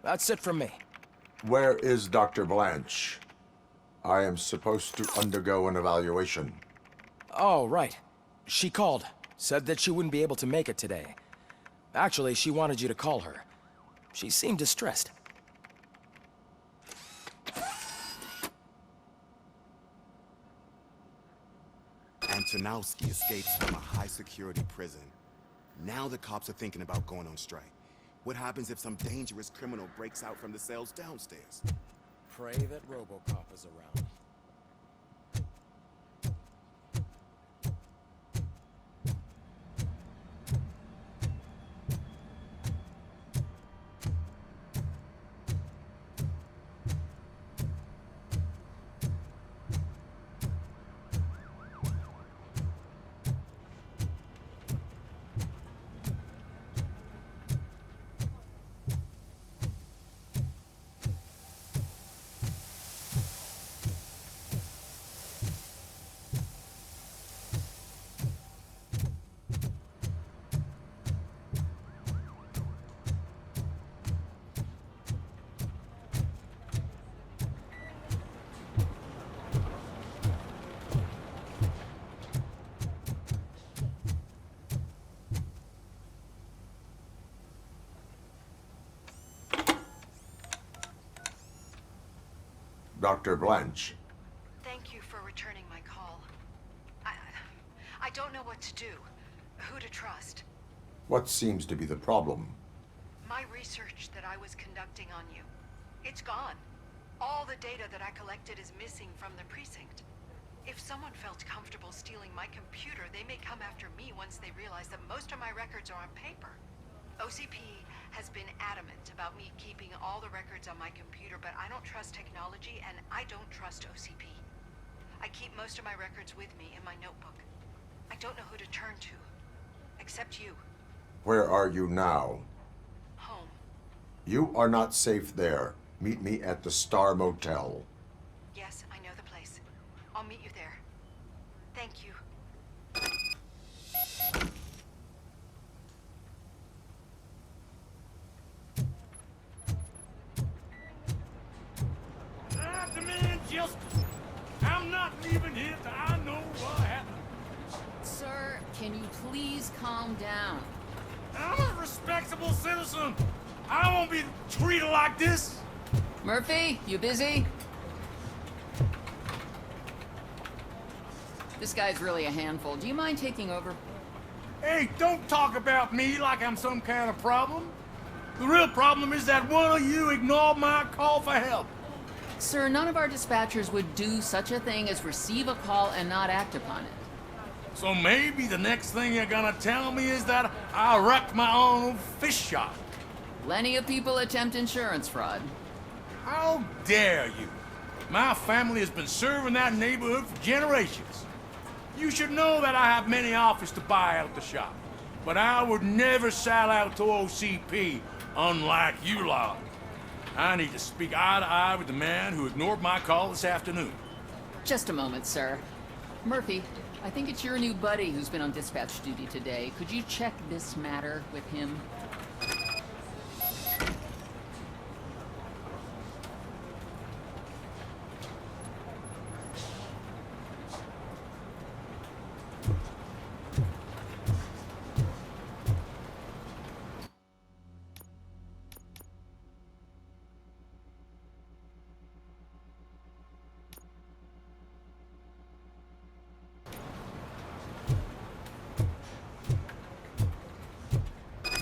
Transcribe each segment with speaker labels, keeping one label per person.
Speaker 1: That's it from me.
Speaker 2: Where is Dr. Blanche? I am supposed to undergo an evaluation.
Speaker 1: Oh, right. She called. Said that she wouldn't be able to make it today. Actually, she wanted you to call her. She seemed distressed.
Speaker 3: Antonowski escapes from a high-security prison. Now the cops are thinking about going on strike. What happens if some dangerous criminal breaks out from the cells downstairs?
Speaker 1: Pray that Robocop is around.
Speaker 2: Dr. Blanche.
Speaker 4: Thank you for returning my call. I don't know what to do, who to trust.
Speaker 2: What seems to be the problem?
Speaker 4: My research that I was conducting on you, it's gone. All the data that I collected is missing from the precinct. If someone felt comfortable stealing my computer, they may come after me once they realize that most of my records are on paper. OCP has been adamant about me keeping all the records on my computer, but I don't trust technology and I don't trust OCP. I keep most of my records with me in my notebook. I don't know who to turn to, except you.
Speaker 2: Where are you now?
Speaker 4: Home.
Speaker 2: You are not safe there. Meet me at the Star Motel.
Speaker 4: Yes, I know the place. I'll meet you there. Thank you.
Speaker 5: I demand justice. I'm not leaving here till I know what happened.
Speaker 6: Sir, can you please calm down?
Speaker 5: I'm a respectable citizen. I won't be treated like this.
Speaker 6: Murphy, you busy? This guy's really a handful. Do you mind taking over?
Speaker 5: Hey, don't talk about me like I'm some kind of problem. The real problem is that one of you ignored my call for help.
Speaker 6: Sir, none of our dispatchers would do such a thing as receive a call and not act upon it.
Speaker 5: So maybe the next thing you're gonna tell me is that I wrecked my own fish shop.
Speaker 6: Plenty of people attempt insurance fraud.
Speaker 5: How dare you? My family has been serving that neighborhood for generations. You should know that I have many offers to buy out the shop. But I would never sell out to OCP, unlike you lot. I need to speak eye to eye with the man who ignored my call this afternoon.
Speaker 6: Just a moment, sir. Murphy, I think it's your new buddy who's been on dispatch duty today. Could you check this matter with him?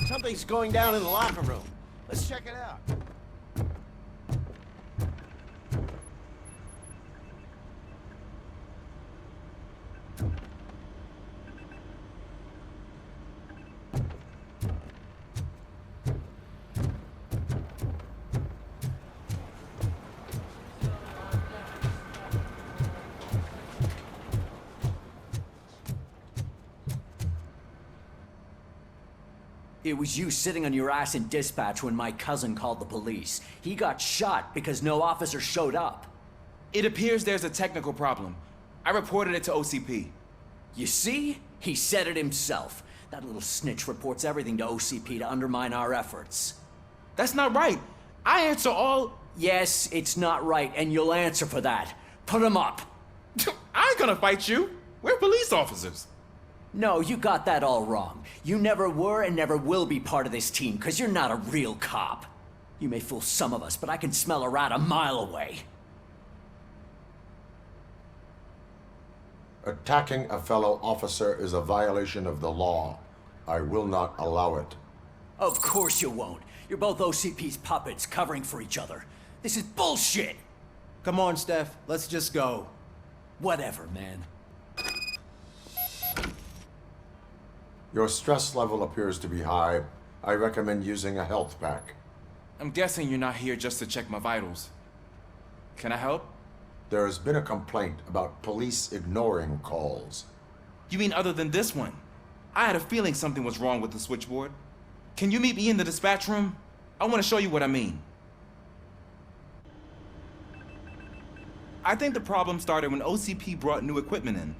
Speaker 7: Something's going down in the locker room. Let's check it out.
Speaker 8: It was you sitting on your ass in dispatch when my cousin called the police. He got shot because no officer showed up.
Speaker 9: It appears there's a technical problem. I reported it to OCP.
Speaker 8: You see? He said it himself. That little snitch reports everything to OCP to undermine our efforts.
Speaker 9: That's not right. I answer all...
Speaker 8: Yes, it's not right, and you'll answer for that. Put him up.
Speaker 9: I ain't gonna fight you. We're police officers.
Speaker 8: No, you got that all wrong. You never were and never will be part of this team, because you're not a real cop. You may fool some of us, but I can smell a rat a mile away.
Speaker 2: Attacking a fellow officer is a violation of the law. I will not allow it.
Speaker 8: Of course you won't. You're both OCP's puppets covering for each other. This is bullshit!
Speaker 7: Come on, Steph. Let's just go.
Speaker 8: Whatever, man.
Speaker 2: Your stress level appears to be high. I recommend using a health pack.
Speaker 9: I'm guessing you're not here just to check my vitals. Can I help?
Speaker 2: There has been a complaint about police ignoring calls.
Speaker 9: You mean other than this one? I had a feeling something was wrong with the switchboard. Can you meet me in the dispatch room? I want to show you what I mean. I think the problem started when OCP brought new equipment in.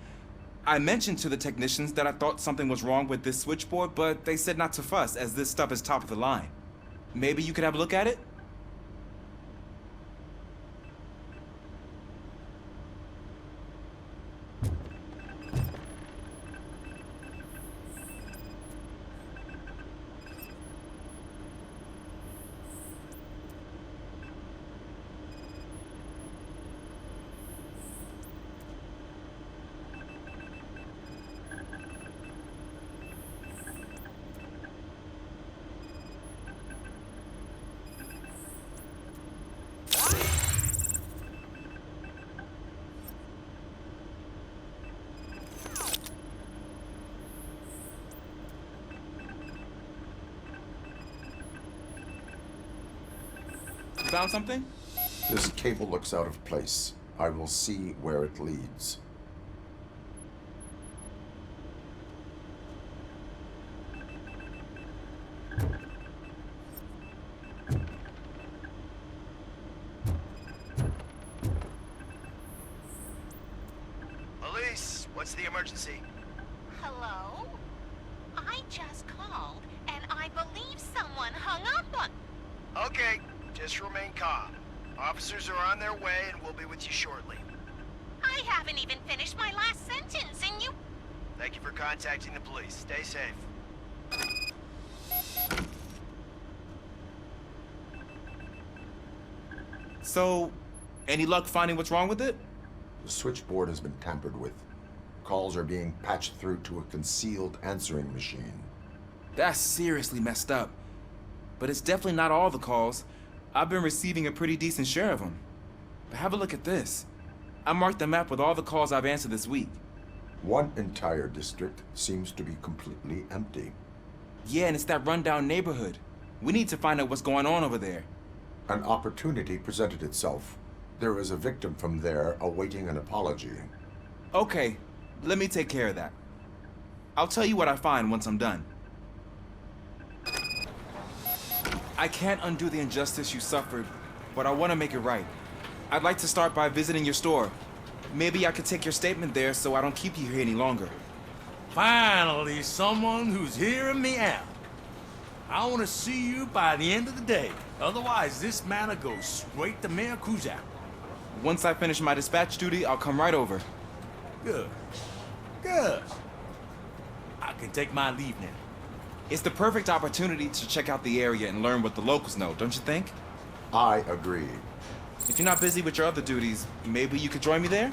Speaker 9: I mentioned to the technicians that I thought something was wrong with this switchboard, but they said not to fuss, as this stuff is top of the line. Maybe you could have a look at it? You found something?
Speaker 2: This cable looks out of place. I will see where it leads.
Speaker 10: Police, what's the emergency?
Speaker 11: Hello? I just called, and I believe someone hung up on...
Speaker 10: Okay, just remain calm. Officers are on their way and we'll be with you shortly.
Speaker 11: I haven't even finished my last sentence, and you...
Speaker 10: Thank you for contacting the police. Stay safe.
Speaker 9: So, any luck finding what's wrong with it?
Speaker 2: The switchboard has been tampered with. Calls are being patched through to a concealed answering machine.
Speaker 9: That's seriously messed up. But it's definitely not all the calls. I've been receiving a pretty decent share of them. But have a look at this. I marked the map with all the calls I've answered this week.
Speaker 2: One entire district seems to be completely empty.
Speaker 9: Yeah, and it's that rundown neighborhood. We need to find out what's going on over there.
Speaker 2: An opportunity presented itself. There is a victim from there awaiting an apology.
Speaker 9: Okay, let me take care of that. I'll tell you what I find once I'm done. I can't undo the injustice you suffered, but I want to make it right. I'd like to start by visiting your store. Maybe I could take your statement there so I don't keep you here any longer.
Speaker 5: Finally, someone who's hearing me out. I want to see you by the end of the day. Otherwise, this matter goes straight to Mayor Kuzak.
Speaker 9: Once I finish my dispatch duty, I'll come right over.
Speaker 5: Good. Good. I can take my leave now.
Speaker 9: It's the perfect opportunity to check out the area and learn what the locals know, don't you think?
Speaker 2: I agree.
Speaker 9: If you're not busy with your other duties, maybe you could join me there?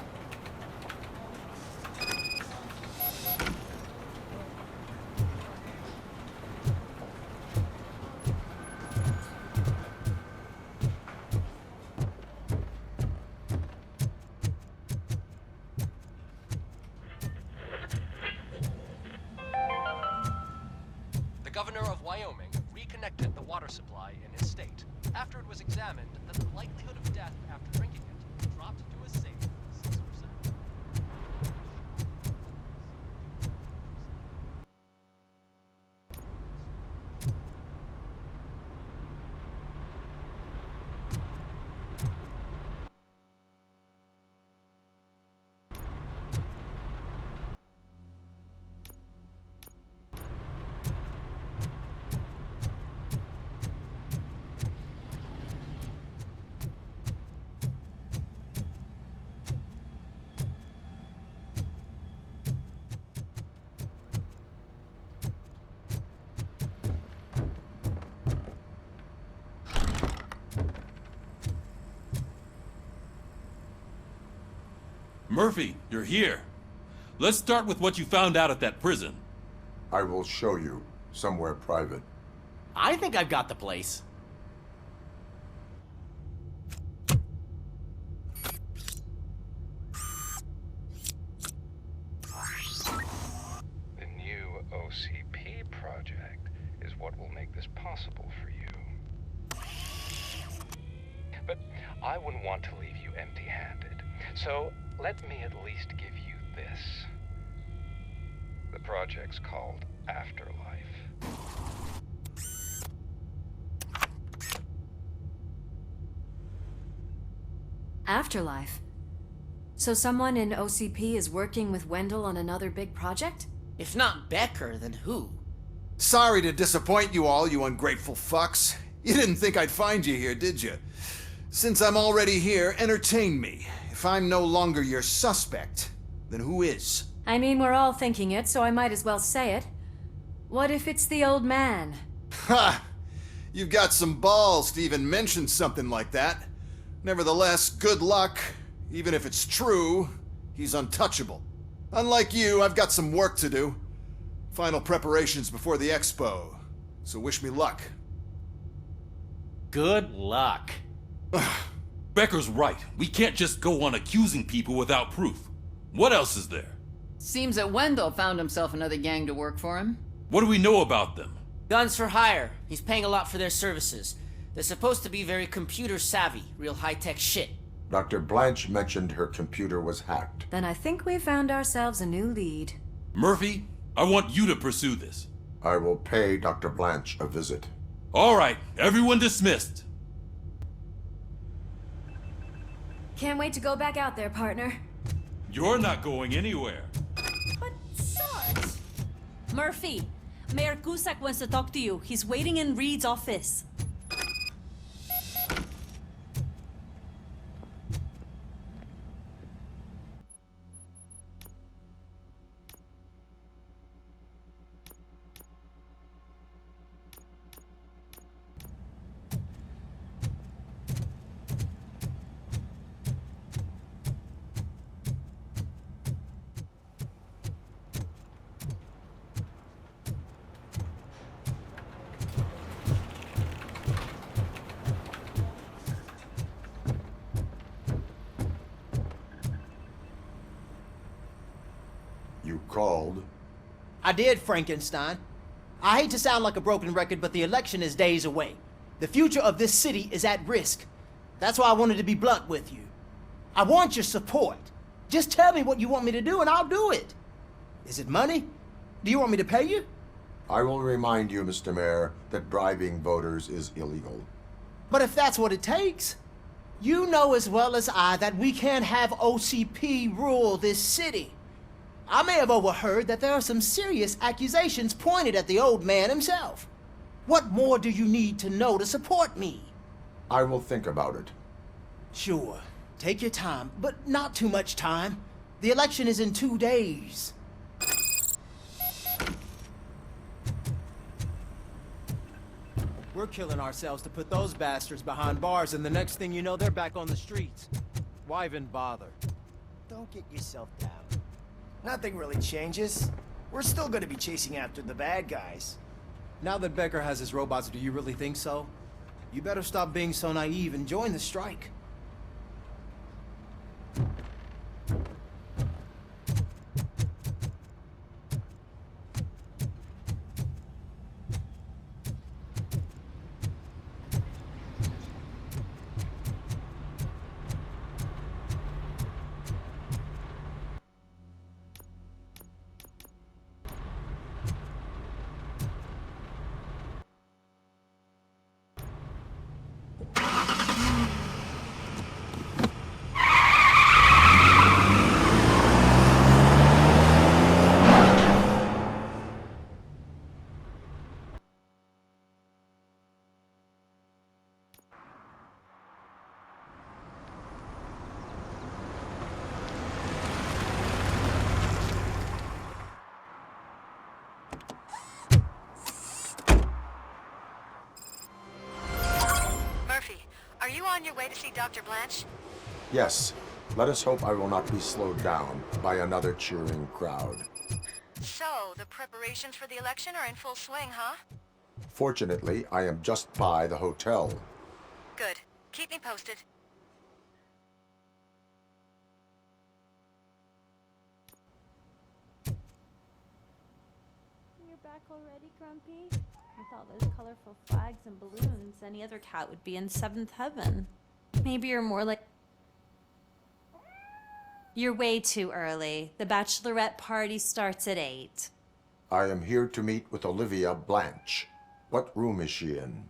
Speaker 12: The governor of Wyoming reconnected the water supply in his state after it was examined that the likelihood of death after drinking it dropped to a safe 6%.
Speaker 13: Murphy, you're here. Let's start with what you found out at that prison.
Speaker 2: I will show you somewhere private.
Speaker 8: I think I've got the place.
Speaker 14: The new OCP project is what will make this possible for you. But I wouldn't want to leave you empty-handed. So let me at least give you this. The project's called Afterlife.
Speaker 15: Afterlife? So someone in OCP is working with Wendell on another big project?
Speaker 16: If not Becker, then who?
Speaker 17: Sorry to disappoint you all, you ungrateful fucks. You didn't think I'd find you here, did you? Since I'm already here, entertain me. If I'm no longer your suspect, then who is?
Speaker 15: I mean, we're all thinking it, so I might as well say it. What if it's the old man?
Speaker 17: Ha! You've got some balls to even mention something like that. Nevertheless, good luck. Even if it's true, he's untouchable. Unlike you, I've got some work to do. Final preparations before the expo. So wish me luck.
Speaker 8: Good luck.
Speaker 13: Becker's right. We can't just go on accusing people without proof. What else is there?
Speaker 6: Seems that Wendell found himself another gang to work for him.
Speaker 13: What do we know about them?
Speaker 16: Guns for hire. He's paying a lot for their services. They're supposed to be very computer savvy, real high-tech shit.
Speaker 2: Dr. Blanche mentioned her computer was hacked.
Speaker 15: Then I think we found ourselves a new lead.
Speaker 13: Murphy, I want you to pursue this.
Speaker 2: I will pay Dr. Blanche a visit.
Speaker 13: All right, everyone dismissed.
Speaker 15: Can't wait to go back out there, partner.
Speaker 13: You're not going anywhere.
Speaker 18: But, Sarge! Murphy, Mayor Cusack wants to talk to you. He's waiting in Reed's office.
Speaker 2: You called?
Speaker 16: I did, Frankenstein. I hate to sound like a broken record, but the election is days away. The future of this city is at risk. That's why I wanted to be blunt with you. I want your support. Just tell me what you want me to do and I'll do it. Is it money? Do you want me to pay you?
Speaker 2: I will remind you, Mr. Mayor, that bribing voters is illegal.
Speaker 16: But if that's what it takes, you know as well as I that we can't have OCP rule this city. I may have overheard that there are some serious accusations pointed at the old man himself. What more do you need to know to support me?
Speaker 2: I will think about it.
Speaker 16: Sure. Take your time, but not too much time. The election is in 2 days. We're killing ourselves to put those bastards behind bars, and the next thing you know, they're back on the streets. Why even bother?
Speaker 10: Don't get yourself down. Nothing really changes. We're still gonna be chasing after the bad guys.
Speaker 7: Now that Becker has his robots, do you really think so?
Speaker 16: You better stop being so naive and join the strike.
Speaker 4: Murphy, are you on your way to see Dr. Blanche?
Speaker 2: Yes, Let us hope I will not be slowed down by another cheering crowd.
Speaker 19: So, the preparations for the election are in full swing, huh?
Speaker 2: Fortunately, I am just by the hotel.
Speaker 19: Good. Keep me posted.
Speaker 18: You're back already, Grumpy? With all those colorful flags and balloons, any other cat would be in seventh heaven. Maybe you're more like... You're way too early. The bachelorette party starts at 8.
Speaker 2: I am here to meet with Olivia Blanche. What room is she in?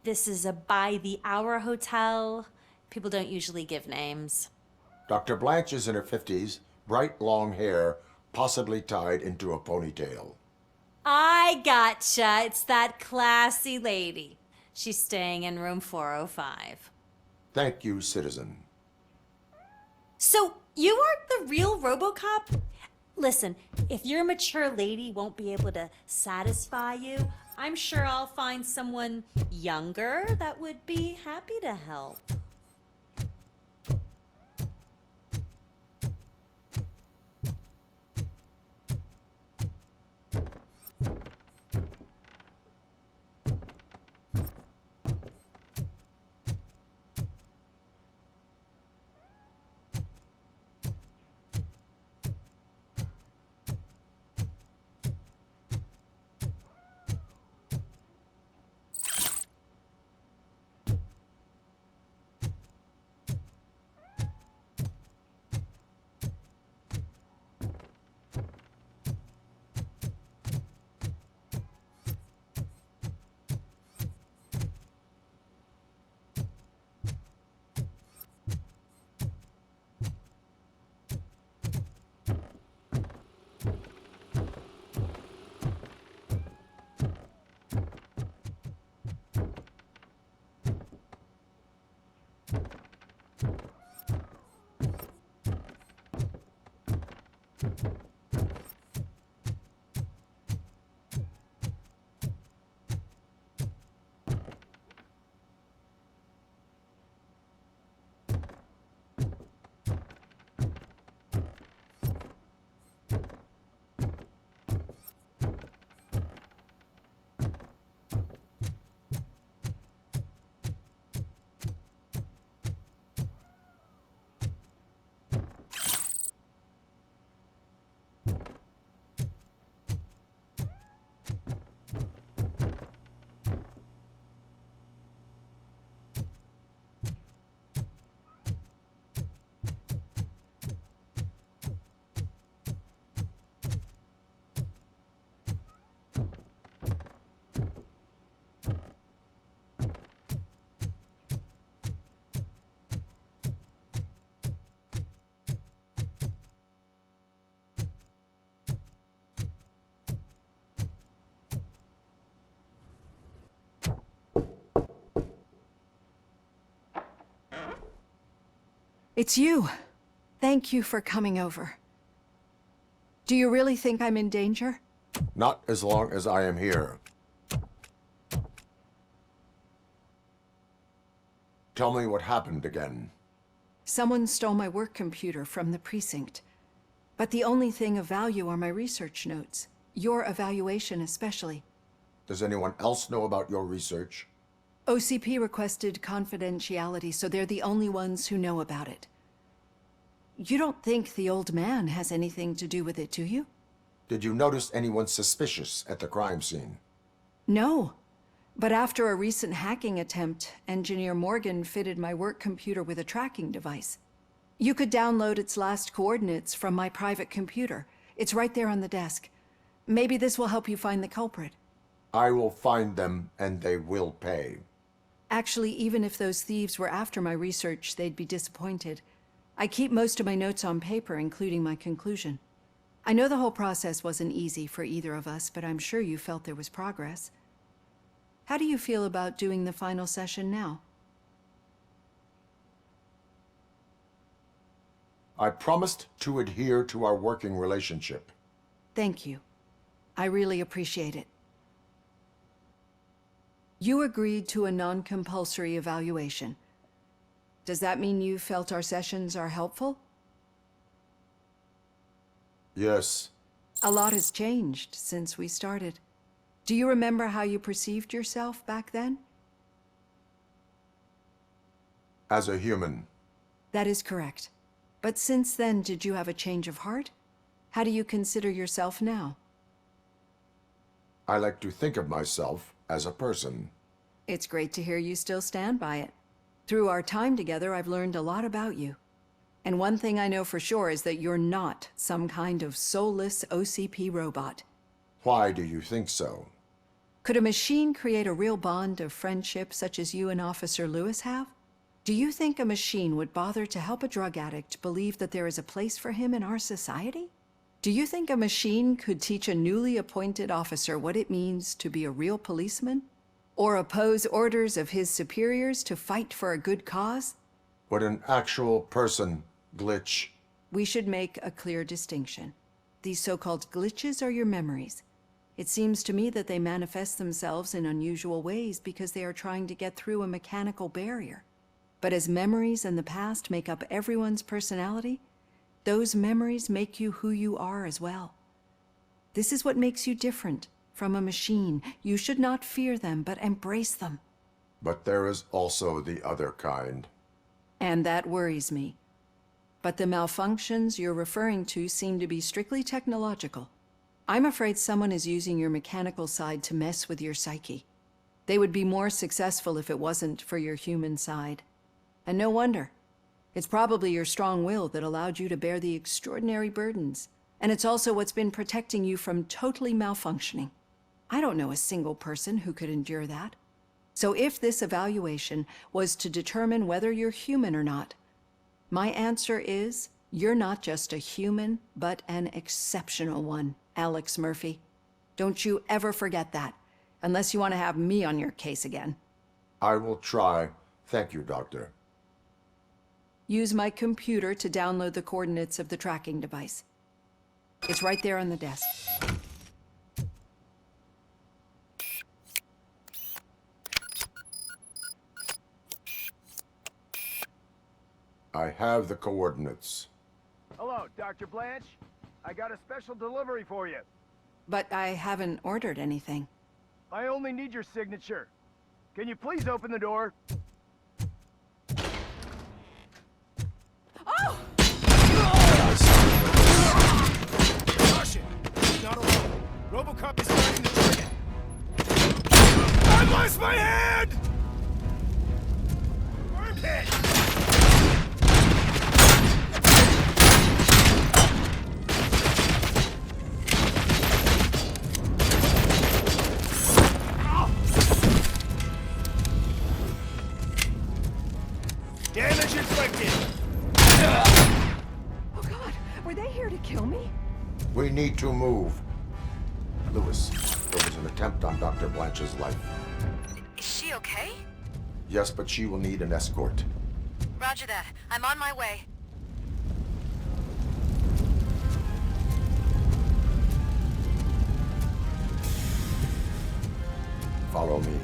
Speaker 18: This is a by-the-hour hotel. People don't usually give names.
Speaker 2: Dr. Blanche is in her 50s, bright long hair, possibly tied into a ponytail.
Speaker 18: I gotcha. It's that classy lady. She's staying in room 405.
Speaker 2: Thank you, citizen.
Speaker 18: So, you aren't the real Robocop? Listen, if your mature lady won't be able to satisfy you, I'm sure I'll find someone younger that would be happy to help.
Speaker 20: It's you. Thank you for coming over. Do you really think I'm in danger?
Speaker 2: Not as long as I am here. Tell me what happened again.
Speaker 20: Someone stole my work computer from the precinct. But the only thing of value are my research notes. Your evaluation especially.
Speaker 2: Does anyone else know about your research?
Speaker 20: OCP requested confidentiality, so they're the only ones who know about it. You don't think the old man has anything to do with it, do you?
Speaker 2: Did you notice anyone suspicious at the crime scene?
Speaker 20: No. But after a recent hacking attempt, Engineer Morgan fitted my work computer with a tracking device. You could download its last coordinates from my private computer. It's right there on the desk. Maybe this will help you find the culprit.
Speaker 2: I will find them, and they will pay.
Speaker 20: Actually, even if those thieves were after my research, they'd be disappointed. I keep most of my notes on paper, including my conclusion. I know the whole process wasn't easy for either of us, but I'm sure you felt there was progress. How do you feel about doing the final session now?
Speaker 2: I promised to adhere to our working relationship.
Speaker 20: Thank you. I really appreciate it. You agreed to a non-compulsory evaluation. Does that mean you felt our sessions are helpful?
Speaker 2: Yes.
Speaker 20: A lot has changed since we started. Do you remember how you perceived yourself back then?
Speaker 2: As a human.
Speaker 20: That is correct. But since then, did you have a change of heart? How do you consider yourself now?
Speaker 2: I like to think of myself as a person.
Speaker 20: It's great to hear you still stand by it. Through our time together, I've learned a lot about you. And one thing I know for sure is that you're not some kind of soulless OCP robot.
Speaker 2: Why do you think so?
Speaker 20: Could a machine create a real bond of friendship such as you and Officer Lewis have? Do you think a machine would bother to help a drug addict believe that there is a place for him in our society? Do you think a machine could teach a newly appointed officer what it means to be a real policeman? Or oppose orders of his superiors to fight for a good cause?
Speaker 2: Would an actual person glitch?
Speaker 20: We should make a clear distinction. These so-called glitches are your memories. It seems to me that they manifest themselves in unusual ways because they are trying to get through a mechanical barrier. But as memories in the past make up everyone's personality, those memories make you who you are as well. This is what makes you different from a machine. You should not fear them, but embrace them.
Speaker 2: But there is also the other kind.
Speaker 20: And that worries me. But the malfunctions you're referring to seem to be strictly technological. I'm afraid someone is using your mechanical side to mess with your psyche. They would be more successful if it wasn't for your human side. And no wonder. It's probably your strong will that allowed you to bear the extraordinary burdens. And it's also what's been protecting you from totally malfunctioning. I don't know a single person who could endure that. So if this evaluation was to determine whether you're human or not, my answer is you're not just a human, but an exceptional one, Alex Murphy. Don't you ever forget that, unless you want to have me on your case again.
Speaker 2: I will try. Thank you, Doctor.
Speaker 20: Use my computer to download the coordinates of the tracking device. It's right there on the desk.
Speaker 2: I have the coordinates.
Speaker 21: Hello, Dr. Blanche. I got a special delivery for you.
Speaker 20: But I haven't ordered anything.
Speaker 21: I only need your signature. Can you please open the door?
Speaker 20: Oh!
Speaker 21: Caution! He's not alone. Robocop is starting the target. I lost my hand! Wormhead! Damage inflicted!
Speaker 20: Oh God, were they here to kill me?
Speaker 2: We need to move. Lewis, there was an attempt on Dr. Blanche's life.
Speaker 19: Is she okay?
Speaker 2: Yes, but she will need an escort.
Speaker 19: Roger that. I'm on my way.
Speaker 2: Follow me.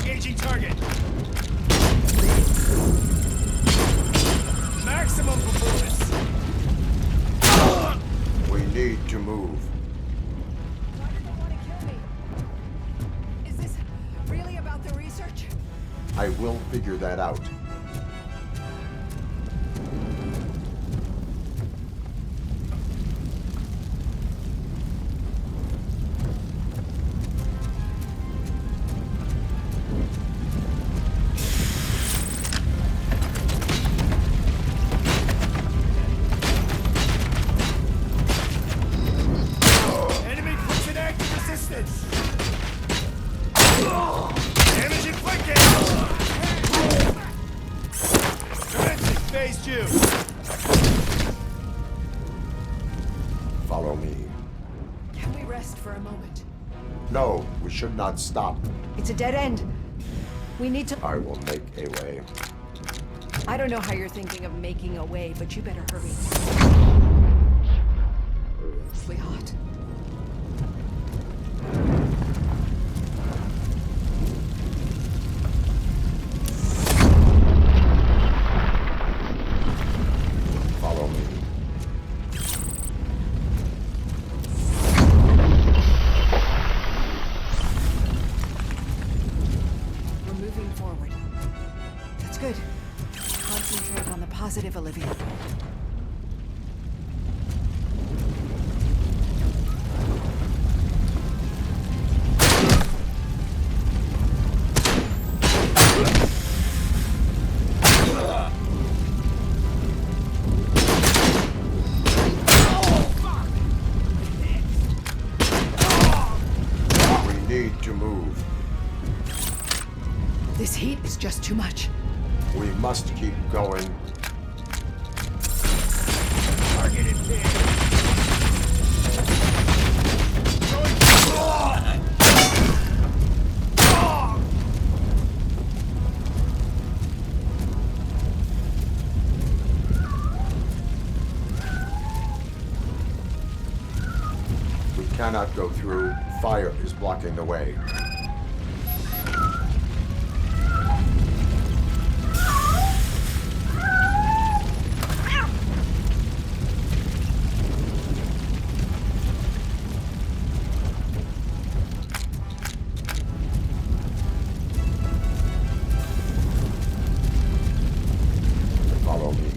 Speaker 21: Engaging target. Maximum performance.
Speaker 2: We need to move.
Speaker 20: Why did they want to kill me? Is this really about the research?
Speaker 2: I will figure that out.
Speaker 21: you!
Speaker 2: Follow me.
Speaker 20: Can we rest for a moment?
Speaker 2: No, we should not stop.
Speaker 20: It's a dead end. We need to...
Speaker 2: I will make a way.
Speaker 20: I don't know how you're thinking of making a way, but you better hurry. It's hot.
Speaker 2: Follow me.
Speaker 20: We're moving forward. That's good. Concentrate on the positive, Olivia.
Speaker 2: We need to move.
Speaker 20: This heat is just too much.
Speaker 2: We must keep going.
Speaker 21: Targeted pin!
Speaker 2: We cannot go through. Fire is blocking the way. Follow me.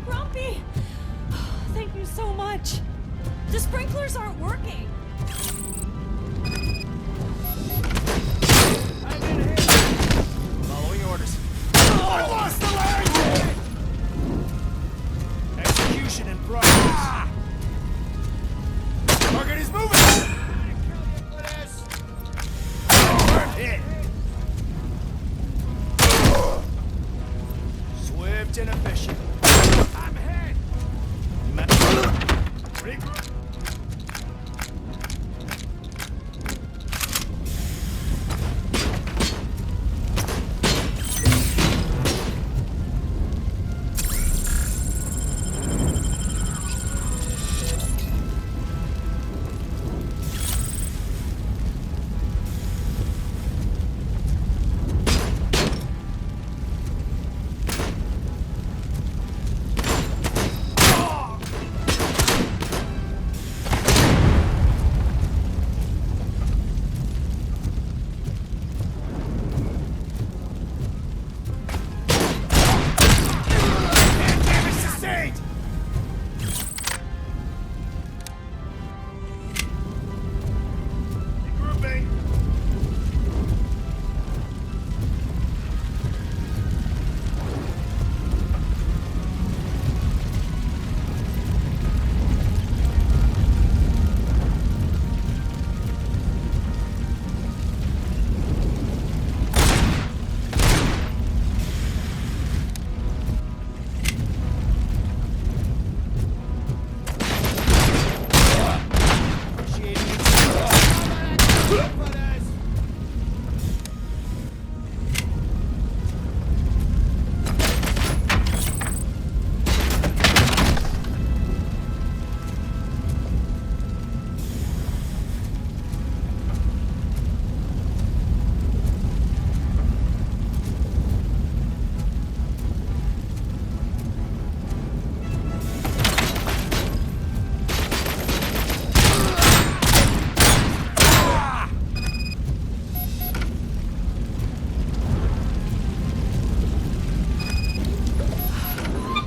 Speaker 18: Grumpy! Thank you so much. The sprinklers aren't working.
Speaker 21: Following orders. I lost the leg! Execution in progress. Target is moving! We're hit! Swift and efficient. I'm hit! Regroup. Sustained! Regrouping.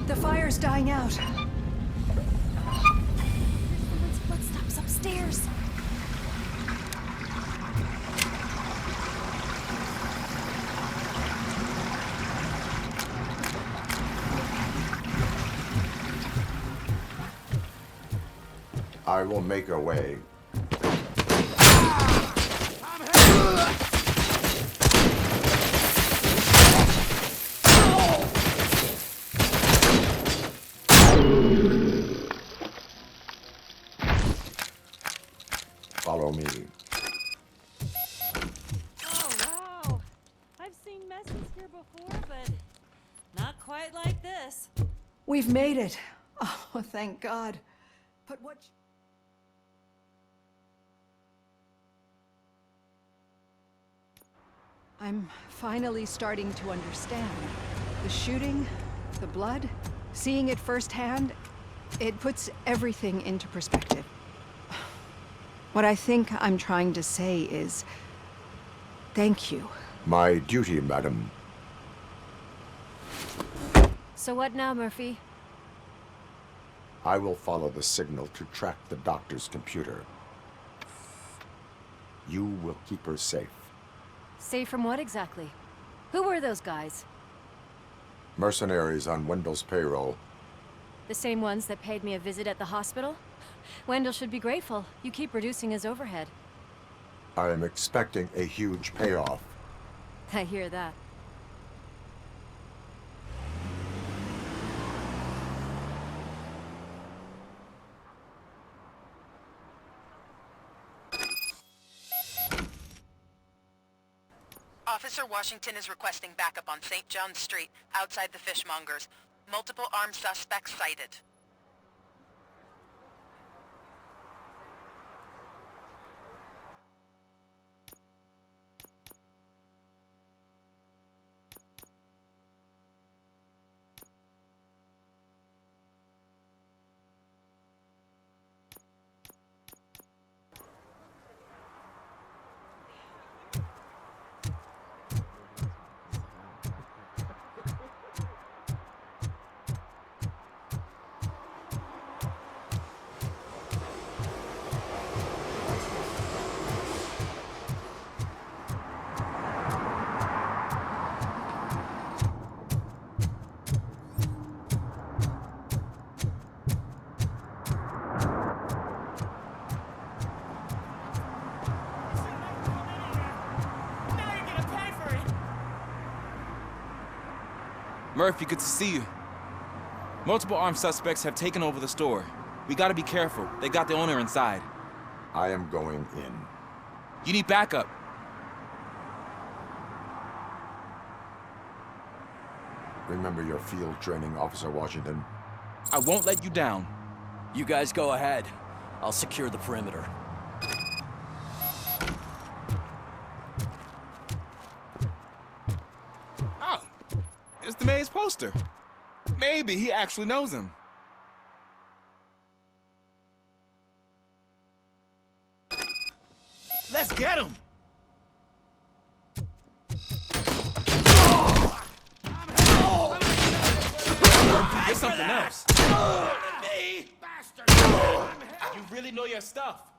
Speaker 20: The fire's dying out.
Speaker 18: Let's stop upstairs.
Speaker 2: I will make a way.
Speaker 21: I'm hit!
Speaker 2: Follow me.
Speaker 18: Oh, wow. I've seen messes here before, but not quite like this.
Speaker 20: We've made it. Oh, thank God. But what... I'm finally starting to understand. The shooting, the blood, seeing it firsthand, it puts everything into perspective. What I think I'm trying to say is, thank you.
Speaker 2: My duty, madam.
Speaker 15: So what now, Murphy?
Speaker 2: I will follow the signal to track the doctor's computer. You will keep her safe.
Speaker 15: Safe from what exactly? Who were those guys?
Speaker 2: Mercenaries on Wendell's payroll.
Speaker 15: The same ones that paid me a visit at the hospital? Wendell should be grateful. You keep reducing his overhead.
Speaker 2: I am expecting a huge payoff.
Speaker 15: I hear that.
Speaker 19: Officer Washington is requesting backup on St. John's Street, outside the fishmongers. Multiple armed suspects sighted.
Speaker 9: Murphy, good to see you. Multiple armed suspects have taken over the store. We gotta be careful. They got the owner inside.
Speaker 2: I am going in.
Speaker 9: You need backup.
Speaker 2: Remember your field training, Officer Washington.
Speaker 9: I won't let you down.
Speaker 8: You guys go ahead. I'll secure the perimeter.
Speaker 9: Oh, it's the mayor's poster. Maybe he actually knows him.
Speaker 21: Let's get him!
Speaker 9: Get something else.
Speaker 21: Me, bastard!
Speaker 9: You really know your stuff.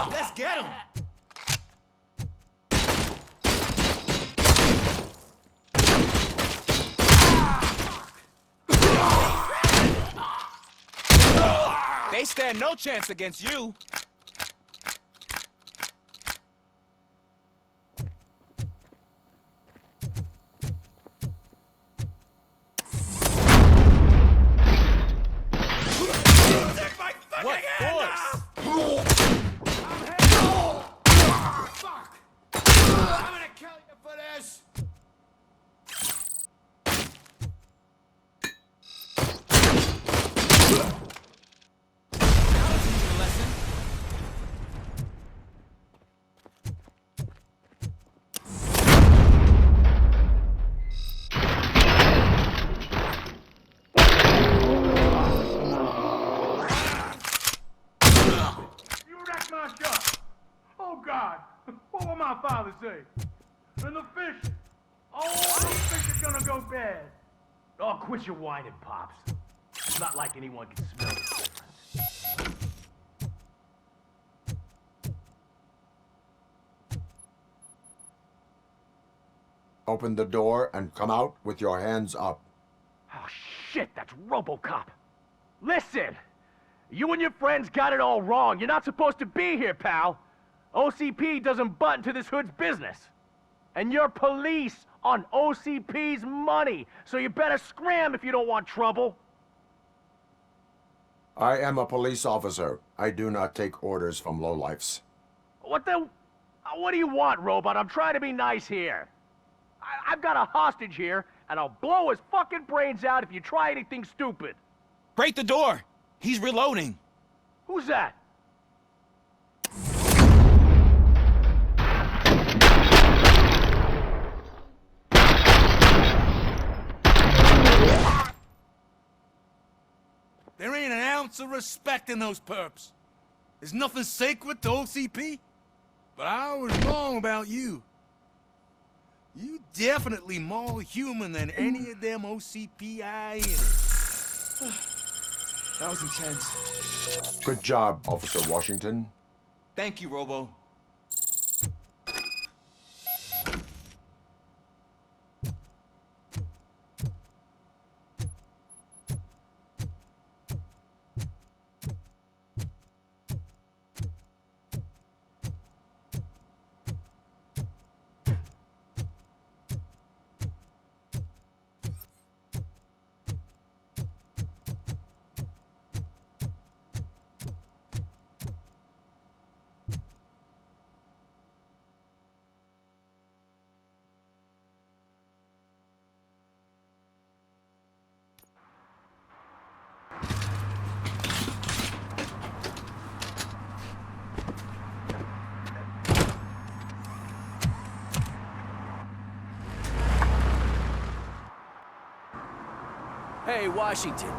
Speaker 21: Let's get him!
Speaker 9: They stand no chance against you. What force?
Speaker 21: Fuck! I'm gonna kill you for this!
Speaker 5: My shot. Oh, God. What will my father say? And the fish. Oh, the fish are gonna go bad. Oh, quit your whining, Pops. It's not like anyone can smell the difference.
Speaker 2: Open the door and come out with your hands up.
Speaker 21: Oh, shit, that's Robocop. Listen! You and your friends got it all wrong. You're not supposed to be here, pal. OCP doesn't butt into this hood's business. And you're police on OCP's money, so you better scram if you don't want trouble.
Speaker 2: I am a police officer. I do not take orders from lowlifes.
Speaker 21: What do you want, Robot? I'm trying to be nice here. I've got a hostage here, and I'll blow his fucking brains out if you try anything stupid.
Speaker 9: Break the door! He's reloading.
Speaker 21: Who's that?
Speaker 5: There ain't an ounce of respect in those perps. There's nothing sacred to OCP. But I was wrong about you. You definitely more human than any of them OCP
Speaker 21: That was intense.
Speaker 2: Good job, Officer Washington.
Speaker 9: Thank you, Robo.
Speaker 8: Hey, Washington.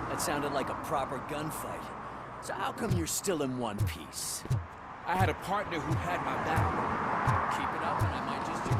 Speaker 8: That sounded like a proper gunfight. So how come you're still in one piece?
Speaker 9: I had a partner who had my back.
Speaker 8: Keep it up and I might just do...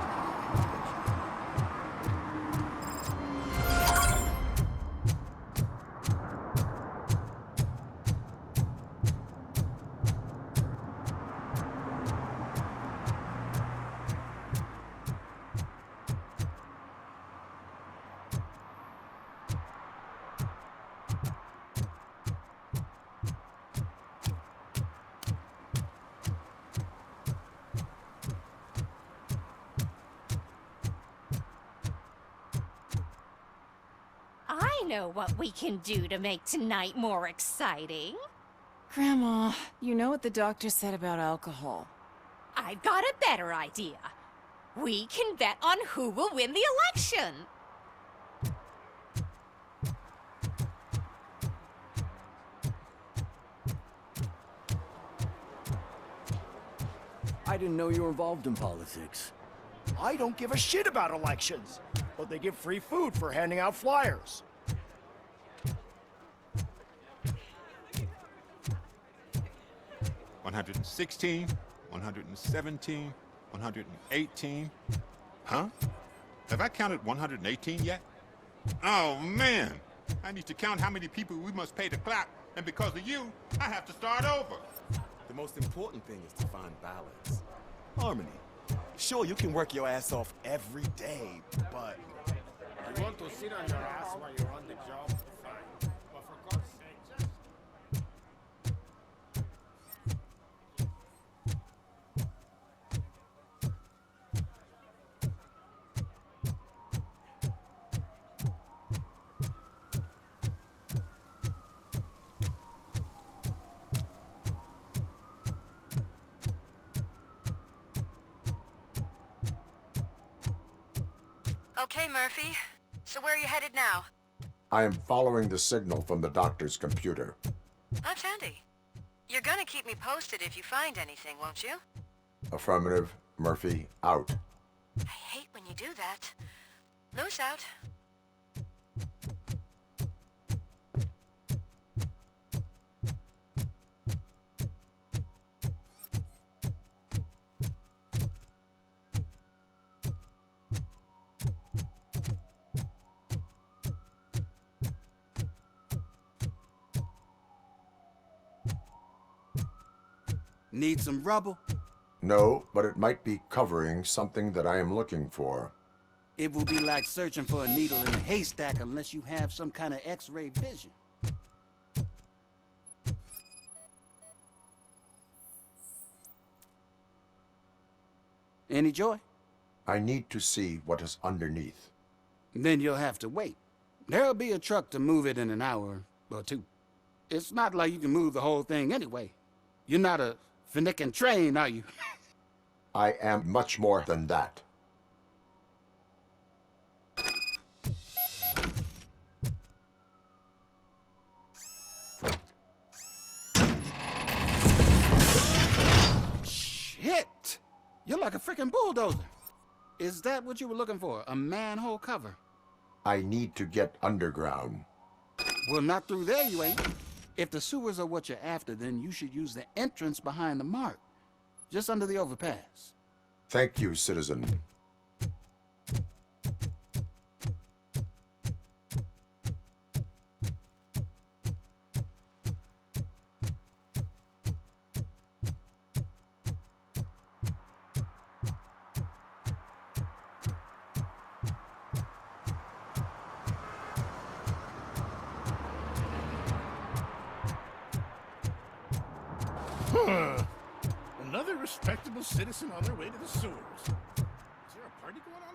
Speaker 11: I know what we can do to make tonight more exciting.
Speaker 3: Grandma, you know what the doctor said about alcohol.
Speaker 11: I've got a better idea. We can bet on who will win the election.
Speaker 8: I didn't know you were involved in politics.
Speaker 10: I don't give a shit about elections, but they give free food for handing out flyers.
Speaker 22: $116, $117, $118. Huh? Have I counted 118 yet? Oh, man! I need to count how many people we must pay to clap, and because of you, I have to start over.
Speaker 21: The most important thing is to find balance. Harmony. Sure, you can work your ass off every day, but... You want to sit on your ass while you're on the job? Fine. But for God's sake, just...
Speaker 19: Okay, Murphy. So where are you headed now?
Speaker 2: I am following the signal from the doctor's computer.
Speaker 19: That's handy. You're gonna keep me posted if you find anything, won't you?
Speaker 2: Affirmative. Murphy, out.
Speaker 19: I hate when you do that. Loose out.
Speaker 21: Need some rubble?
Speaker 2: No, but it might be covering something that I am looking for.
Speaker 1: It will be like searching for a needle in a haystack unless you have some kind of X-ray vision. Any joy?
Speaker 2: I need to see what is underneath.
Speaker 1: Then you'll have to wait. There'll be a truck to move it in an hour or two. It's not like you can move the whole thing anyway. You're not a finicking train, are you?
Speaker 2: I am much more than that.
Speaker 1: Shit! You're like a freaking bulldozer. Is that what you were looking for? A manhole cover?
Speaker 2: I need to get underground.
Speaker 1: Well, not through there, you ain't. If the sewers are what you're after, then you should use the entrance behind the mark. Just under the overpass.
Speaker 2: Thank you, citizen.
Speaker 5: Another respectable citizen on their way to the sewers. Is there a party going on